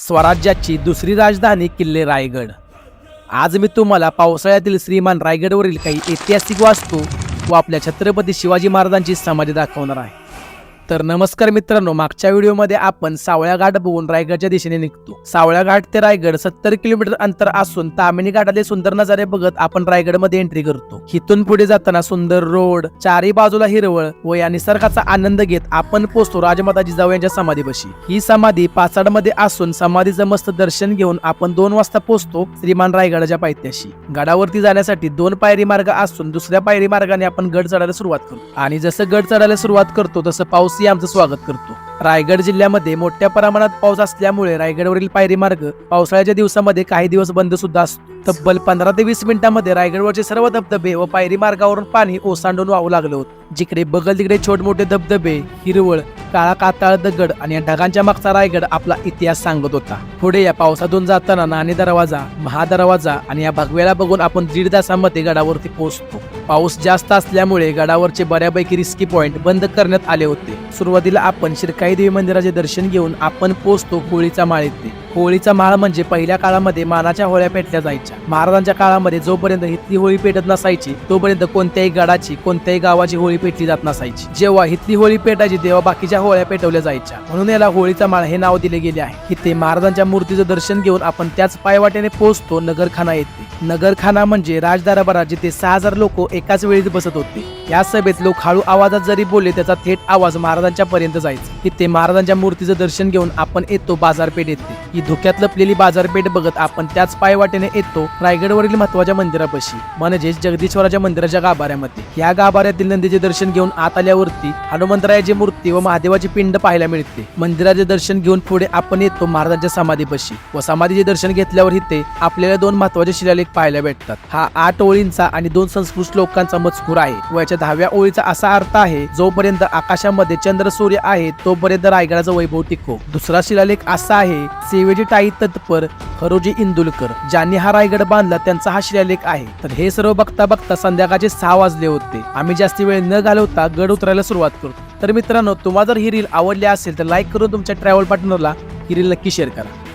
स्वराज्याची दुसरी राजधानी किल्ले रायगड। आज मी तुम्हाला पावसाळ्यातील श्रीमान रायगडवरील काही ऐतिहासिक वास्तू व आपल्या छत्रपती शिवाजी महाराजांची समाधी दाखवणार आहे। तर नमस्कार मित्रांनो, मागच्या व्हिडिओमध्ये आपण सावळ्या घाट बघून रायगडच्या दिशेने निघतो। सावळ्या घाट ते रायगड 70 किलोमीटर अंतर असून तामिनी घाटातले सुंदर नजारे बघत आपण रायगडमध्ये एंट्री करतो। इथून पुढे जाताना सुंदर रोड, चारी बाजूला हिरवळ व या निसर्गाचा आनंद घेत आपण पोहोचतो राजमाता जिजाऊ यांच्या समाधीपाशी। ही समाधी पाचाडमध्ये असून समाधीचं मस्त दर्शन घेऊन आपण 2 वाजता पोहोचतो श्रीमान रायगडाच्या पायथ्याशी। गडावरती जाण्यासाठी 2 पायरी मार्ग असून दुसऱ्या पायरी मार्गाने आपण गड चढायला सुरुवात करतो आणि जसं गड चढायला सुरुवात करतो तसं पाऊस आमचं स्वागत करतो। रायगड जिल्ह्यामध्ये मोठ्या प्रमाणात पाऊस असल्यामुळे रायगडवरील पायरी मार्ग पावसाळ्याच्या दिवसामध्ये काही दिवस बंद सुद्धा असतो। तब्बल 15 ते 20 मिनिटांमध्ये रायगडवरचे सर्व धबधबे व पायरी मार्गावरून पाणी ओसांडून वाहू लागलं होतं। जिकडे बगल तिकडे छोट मोठे धबधबे, हिरवळ, काळा काताळ दगड आणि या ढगांच्या मागचा रायगड आपला इतिहास सांगत होता। पुढे या पावसातून जाताना नाणे दरवाजा, महादरवाजा आणि या भगव्याला बघून आपण 1.5 तासामध्ये गडावरती पोहोचतो। पाऊस जास्त असल्यामुळे गडावरचे बऱ्यापैकी रिस्की पॉइंट बंद करण्यात आले होते। सुरुवातीला आपण शिरकाई देवी मंदिराचे दर्शन घेऊन आपण पोहोचतो होळीचा माळ येथे। होळीचा माळ म्हणजे पहिल्या काळामध्ये मानाच्या होळ्या पेटल्या जायच्या। महाराजांच्या काळामध्ये जोपर्यंत हितली होळी पेटत नसायची तोपर्यंत कोणत्याही गडाची, कोणत्याही गावाची होळी पेटली जात नसायची। जेव्हा हितली होळी पेटायची तेव्हा बाकीच्या होळ्या पेटवल्या जायच्या, म्हणून याला होळीचा माळ हे नाव दिले गेले आहे। इथे महाराजांच्या मूर्तीचं दर्शन घेऊन आपण त्याच पायवाटेने पोहोचतो नगरखाना येथे। नगरखाना म्हणजे राजदरबार जिथे 6000 लोक एकाच वेळी बसत होते। या सभेत लोक हळू आवाजात जरी बोलले त्याचा थेट आवाज महाराजांच्या पर्यंत जायचा। इथे महाराजांच्या मूर्तीचं दर्शन घेऊन आपण येतो बाजारपेठ येथे। ही धुक्यात लपलेली बाजारपेठ बघत आपण त्याच पायवाटेने येतो रायगडवरील महत्वाच्या मंदिरापाशी, म्हणजेच जगदीश्वराच्या मंदिराच्या गाभाऱ्यामध्ये। या गाभाऱ्यातील नंदीचे दर्शन घेऊन आत आल्यावरती हनुमंतरायाची मूर्ती व महादेवाची पिंड पाहायला मिळते। मंदिराचे दर्शन घेऊन पुढे आपण येतो महाराजांच्या समाधीपाशी व समाधीचे दर्शन घेतल्यावर इथे आपल्याला 2 महत्वाचे शिलालेख पाहायला भेटतात। हा 8 ओळींचा आणि 2 संस्कृत श्लोकांचा मजकूर आहे व याच्या 10व्या ओळीचा असा अर्थ आहे, जोपर्यंत आकाशामध्ये चंद्र सूर्य आहे तोपर्यंत रायगडाचा वैभव टिको। दुसरा शिलालेख असा आहे, सेवेची टाई तत्पर खरोजी इंदुलकर, ज्यांनी हा रायगड बांधला त्यांचा हा शिलालेख आहे। तर हे सर्व बघता बघता संध्याकाळचे 6 वाजले होते। आम्ही जास्ती वेळ न घालवता गड उतरायला सुरुवात करतो। तर मित्रांनो, तुम्हाला जर ही रील आवडली असेल तर लाईक करून तुमच्या ट्रॅव्हल पार्टनरला ही रील नक्की शेअर करा।